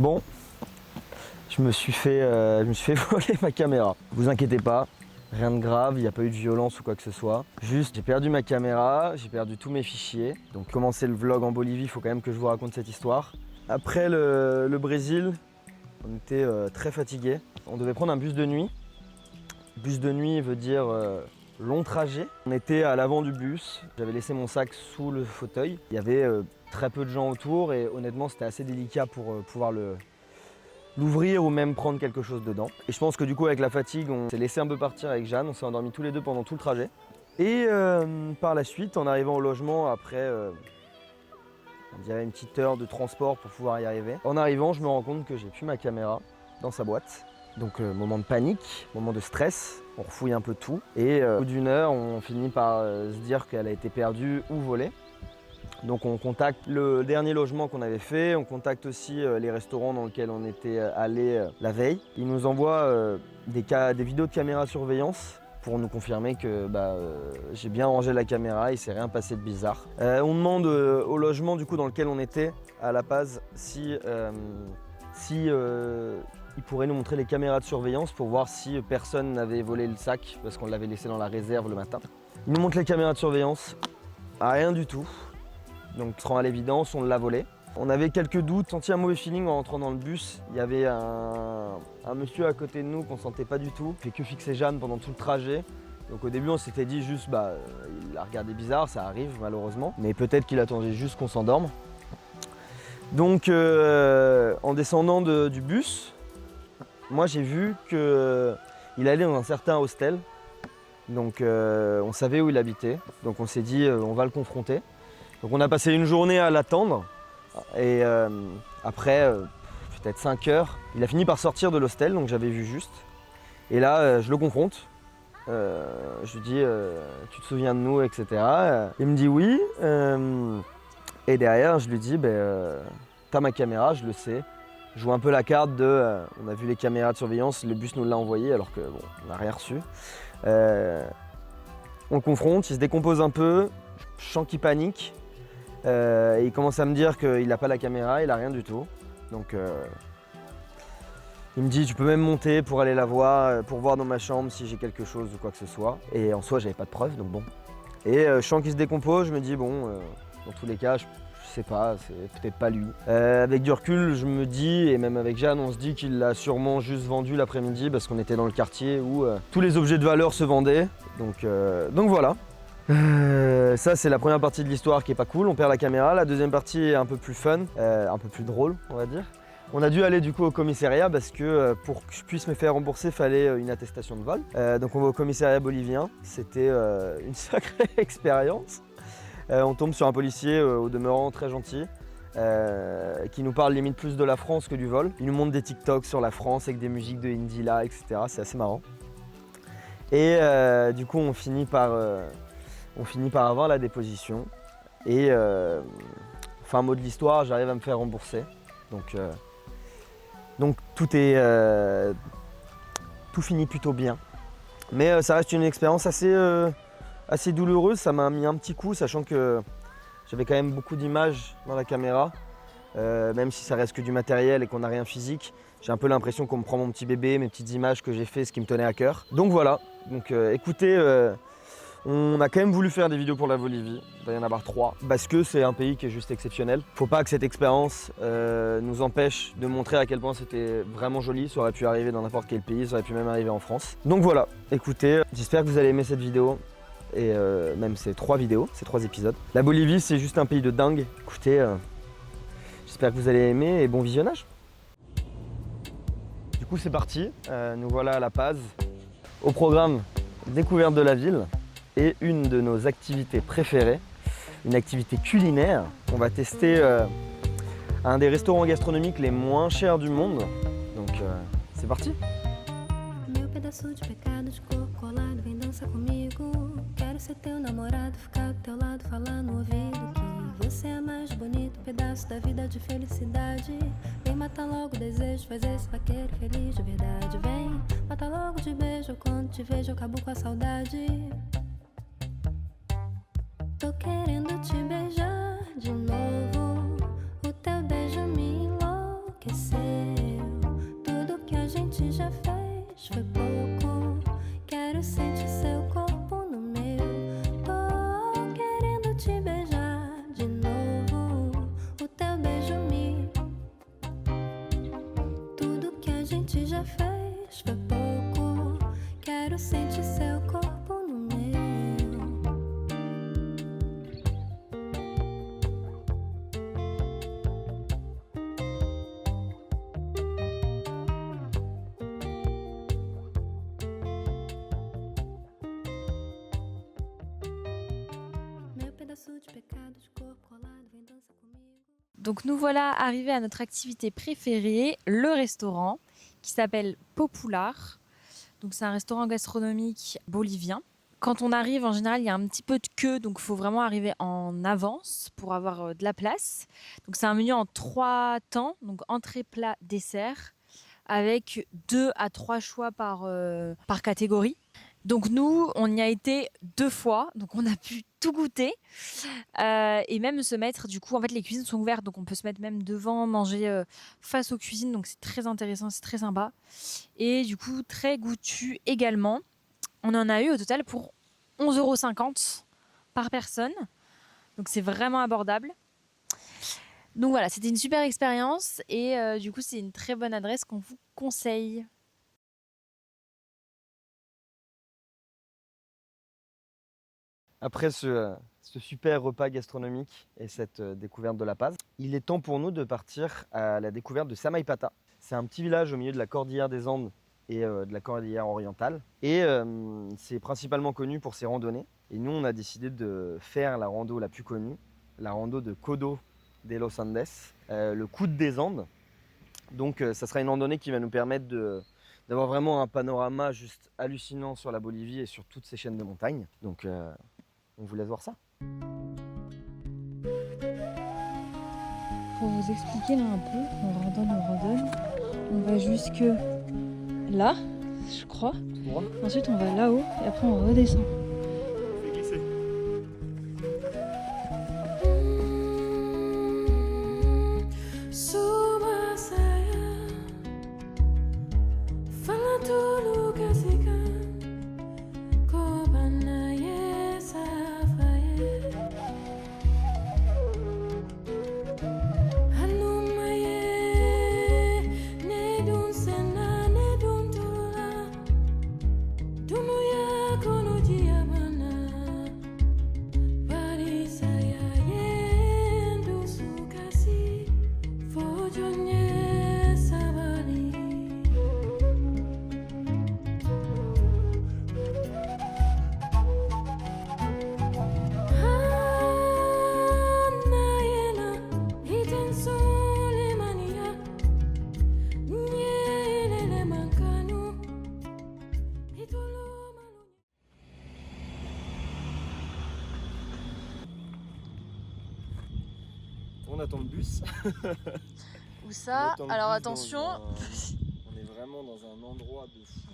Bon, je me suis fait voler ma caméra. Vous inquiétez pas, rien de grave, il n'y a pas eu de violence ou quoi que ce soit. Juste, j'ai perdu ma caméra, j'ai perdu tous mes fichiers. Donc commencer le vlog en Bolivie, il faut quand même que je vous raconte cette histoire. Après le Brésil, on était très fatigués. On devait prendre un bus de nuit. Bus de nuit veut dire long trajet. On était à l'avant du bus, j'avais laissé mon sac sous le fauteuil. Il y avait très peu de gens autour et honnêtement c'était assez délicat pour pouvoir l'ouvrir ou même prendre quelque chose dedans. Et je pense que du coup avec la fatigue, on s'est laissé un peu partir avec Jeanne, on s'est endormis tous les deux pendant tout le trajet. Et par la suite, en arrivant au logement, après on dirait une petite heure de transport pour pouvoir y arriver. En arrivant, je me rends compte que j'ai plus ma caméra dans sa boîte. Donc moment de panique, moment de stress, on refouille un peu tout. Et au bout d'une heure, on finit par se dire qu'elle a été perdue ou volée. Donc on contacte le dernier logement qu'on avait fait, on contacte aussi les restaurants dans lesquels on était allés la veille. Ils nous envoient des vidéos de caméra surveillance pour nous confirmer que j'ai bien rangé la caméra, il s'est rien passé de bizarre. On demande au logement du coup dans lequel on était, à La Paz, si il pourrait nous montrer les caméras de surveillance pour voir si personne n'avait volé le sac parce qu'on l'avait laissé dans la réserve le matin. Il nous montre les caméras de surveillance, rien du tout. Donc on se rend à l'évidence, on l'a volé. On avait quelques doutes, senti un mauvais feeling en rentrant dans le bus. Il y avait un monsieur à côté de nous qu'on sentait pas du tout. Il fait que fixer Jeanne pendant tout le trajet. Donc au début on s'était dit juste il a regardé bizarre, ça arrive malheureusement. Mais peut-être qu'il attendait juste qu'on s'endorme. Donc en descendant du bus, moi j'ai vu qu'il allait dans un certain hostel. Donc on savait où il habitait. Donc on s'est dit on va le confronter. Donc on a passé une journée à l'attendre. Et après peut-être 5 heures, il a fini par sortir de l'hostel, donc j'avais vu juste. Et là je le confronte. Je lui dis tu te souviens de nous, etc. Il me dit oui. Et derrière je lui dis t'as ma caméra, je le sais. Je joue un peu la carte de on a vu les caméras de surveillance, le bus nous l'a envoyé alors que bon, on n'a rien reçu. On le confronte, il se décompose un peu, je sens qu'il panique. Et il commence à me dire qu'il n'a pas la caméra, il n'a rien du tout. Donc il me dit tu peux même monter pour aller la voir, pour voir dans ma chambre si j'ai quelque chose ou quoi que ce soit. Et en soi j'avais pas de preuves donc bon. Et je sens qu'il se décompose, je me dis bon, dans tous les cas je sais pas, c'est peut-être pas lui. Avec du recul je me dis, et même avec Jeanne on se dit qu'il l'a sûrement juste vendu l'après-midi parce qu'on était dans le quartier où tous les objets de valeur se vendaient. Donc voilà. Ça c'est la première partie de l'histoire qui est pas cool, on perd la caméra. La deuxième partie est un peu plus fun, un peu plus drôle on va dire. On a dû aller du coup au commissariat parce que pour que je puisse me faire rembourser il fallait une attestation de vol. Donc on va au commissariat bolivien, c'était une sacrée expérience. On tombe sur un policier au demeurant très gentil qui nous parle limite plus de la France que du vol. Il nous montre des TikToks sur la France avec des musiques de Indie là, etc. C'est assez marrant. Et du coup on finit par avoir la déposition et fin mot de l'histoire, j'arrive à me faire rembourser. Donc tout finit plutôt bien. Mais ça reste une expérience assez douloureuse, ça m'a mis un petit coup sachant que j'avais quand même beaucoup d'images dans la caméra. Même si ça reste que du matériel et qu'on n'a rien physique, j'ai un peu l'impression qu'on me prend mon petit bébé, mes petites images que j'ai fait, ce qui me tenait à cœur. Donc voilà, écoutez, on a quand même voulu faire des vidéos pour la Bolivie, il va y en avoir 3, parce que c'est un pays qui est juste exceptionnel. Faut pas que cette expérience nous empêche de montrer à quel point c'était vraiment joli, ça aurait pu arriver dans n'importe quel pays, ça aurait pu même arriver en France. Donc voilà, écoutez, j'espère que vous allez aimer cette vidéo, et même ces 3 vidéos, ces 3 épisodes. La Bolivie c'est juste un pays de dingue, écoutez, j'espère que vous allez aimer et bon visionnage. Du coup c'est parti, nous voilà à La Paz. Au programme, découverte de la ville. Et une de nos activités préférées, une activité culinaire. On va tester un des restaurants gastronomiques les moins chers du monde. Donc c'est parti. Meu pedaço de pecado de corpo colado, vem dança comigo. Quero ser teu namorado, ficar do teu lado, falar no ouvido que você é mais bonito, pedaço da vida de felicidade. Vem matar logo o desejo, faz esse vaqueiro feliz de verdade. Vem matar logo de beijo, quando te vejo eu acabo com a saudade. Tô querendo te beijar de novo, o teu beijo me enlouquece. enlouqueceu. Tudo que a gente já fez foi pouco. Quero sentir seu corpo no meu. Tô querendo te beijar de novo. O teu beijo me. Tudo que a gente já fez foi pouco. Quero sentir seu corpo no meu. Meu pedaço de pecado de corpo colado, vem dança comigo. Donc nous voilà arrivés à notre activité préférée, le restaurant, qui s'appelle Popular. Donc c'est un restaurant gastronomique bolivien. Quand on arrive, en général, il y a un petit peu de queue, donc il faut vraiment arriver en avance pour avoir de la place. Donc c'est un menu en 3 temps, donc entrée, plat, dessert, avec 2 à 3 choix par catégorie. Donc nous, on y a été 2 fois, donc on a pu tout goûter et même se mettre, du coup, en fait les cuisines sont ouvertes, donc on peut se mettre même devant, manger face aux cuisines, donc c'est très intéressant, c'est très sympa. Et du coup, très goûtu également. On en a eu au total pour 11,50 € par personne, donc c'est vraiment abordable. Donc voilà, c'était une super expérience et du coup, c'est une très bonne adresse qu'on vous conseille. Après ce super repas gastronomique et cette découverte de La Paz, il est temps pour nous de partir à la découverte de Samaipata. C'est un petit village au milieu de la cordillère des Andes et de la cordillère orientale. Et c'est principalement connu pour ses randonnées. Et nous, on a décidé de faire la rando la plus connue, la rando de Codo de los Andes, le coude des Andes. Donc ça sera une randonnée qui va nous permettre d'avoir vraiment un panorama juste hallucinant sur la Bolivie et sur toutes ces chaînes de montagnes. Donc on vous laisse voir ça. Pour vous expliquer là un peu, on redonne. On va jusque là, je crois. Ensuite on va là-haut et après on redescend. Suba saya, fala tudo que se can, cobana ye safaye, hanuma ye, ne dun sena ne dun tula, dumuya kono diamana, bari saya ye ndu sukasi. Fojonye sabari Hanayena hiten solemania Nyelele mankanu Hitolo malu. On attend le bus. Où ça? On attend le Alors bus attention. on est vraiment dans un endroit de fou.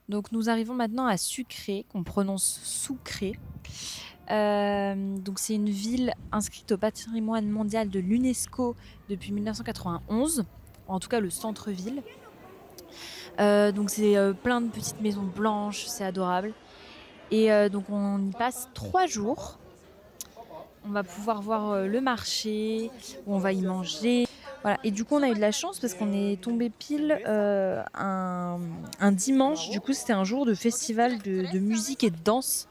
Donc nous arrivons maintenant à Sucre, qu'on prononce Sucre. Donc c'est une ville inscrite au patrimoine mondial de l'UNESCO depuis 1991, en tout cas le centre-ville. Donc c'est plein de petites maisons blanches, c'est adorable. Et donc on y passe 3 jours. On va pouvoir voir le marché, où on va y manger. Voilà. Et du coup on a eu de la chance parce qu'on est tombé pile un dimanche. Du coup c'était un jour de festival de musique et de danse.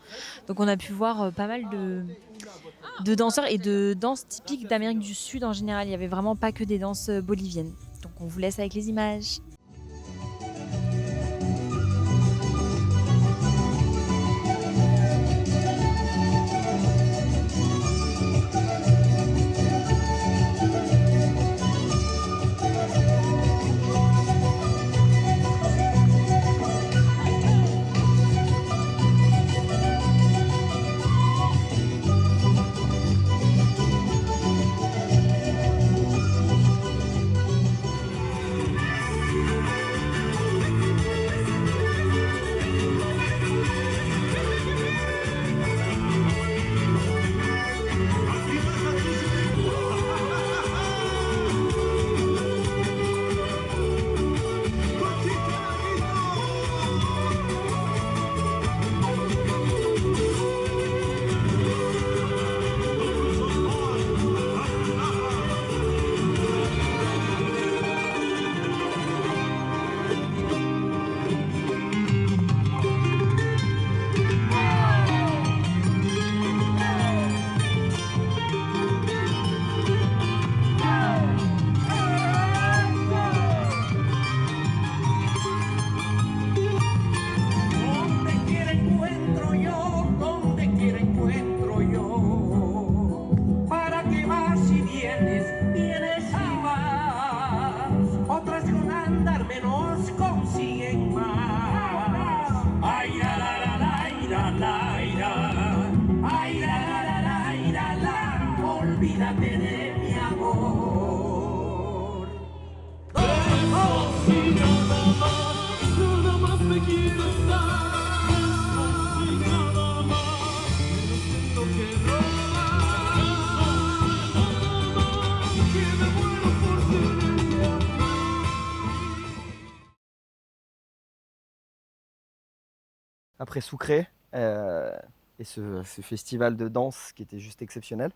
Donc on a pu voir pas mal de danseurs et de danses typiques d'Amérique du Sud en général. Il n'y avait vraiment pas que des danses boliviennes. Donc on vous laisse avec les images. après Sucré et ce festival de danse qui était juste exceptionnel.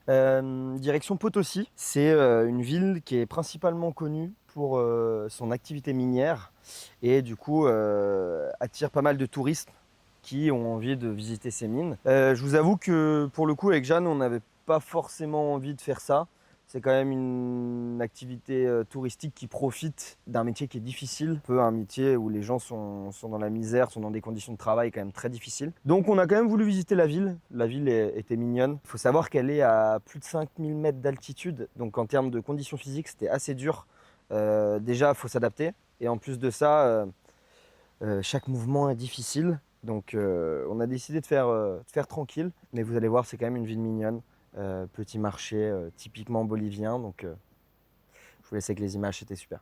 Direction Potosi, c'est une ville qui est principalement connue pour son activité minière et du coup attire pas mal de touristes qui ont envie de visiter ces mines. Je vous avoue que pour le coup avec Jeanne, on n'avait pas forcément envie de faire ça. C'est quand même une activité touristique qui profite d'un métier qui est difficile, un peu un métier où les gens sont dans la misère, sont dans des conditions de travail quand même très difficiles. Donc on a quand même voulu visiter la ville. La ville était mignonne. Il faut savoir qu'elle est à plus de 5000 mètres d'altitude, donc en termes de conditions physiques, c'était assez dur. Déjà, il faut s'adapter. Et en plus de ça, chaque mouvement est difficile. Donc on a décidé de faire tranquille. Mais vous allez voir, c'est quand même une ville mignonne. Petit marché typiquement bolivien, donc je vous laisse avec les images, c'était super.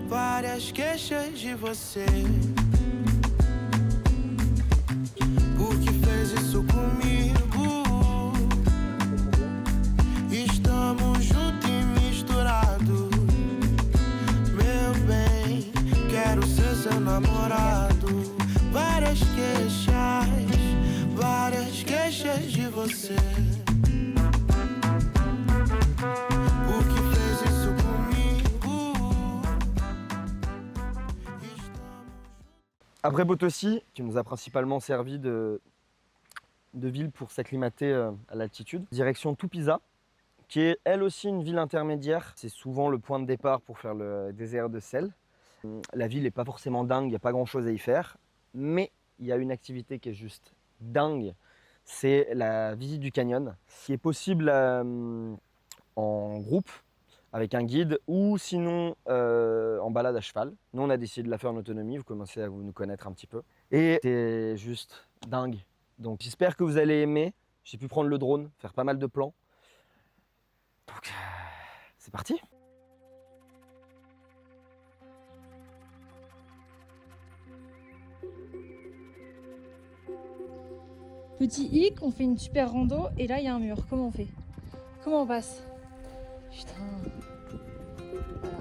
Várias queixas de você. Por que fez isso comigo? Estamos juntos e misturados. Meu bem, quero ser seu namorado. Várias queixas de você. Après Potosi, qui nous a principalement servi de ville pour s'acclimater à l'altitude, direction Tupiza, qui est elle aussi une ville intermédiaire. C'est souvent le point de départ pour faire le désert de sel. La ville n'est pas forcément dingue, il n'y a pas grand chose à y faire, mais il y a une activité qui est juste dingue, c'est la visite du canyon, qui est possible en groupe, avec un guide ou sinon en balade à cheval. Nous, on a décidé de la faire en autonomie, vous commencez à nous connaître un petit peu. Et c'est juste dingue. Donc j'espère que vous allez aimer. J'ai pu prendre le drone, faire pas mal de plans. Donc c'est parti. Petit hic, on fait une super rando et là il y a un mur. Comment on fait? Comment on passe? Putain. Voilà.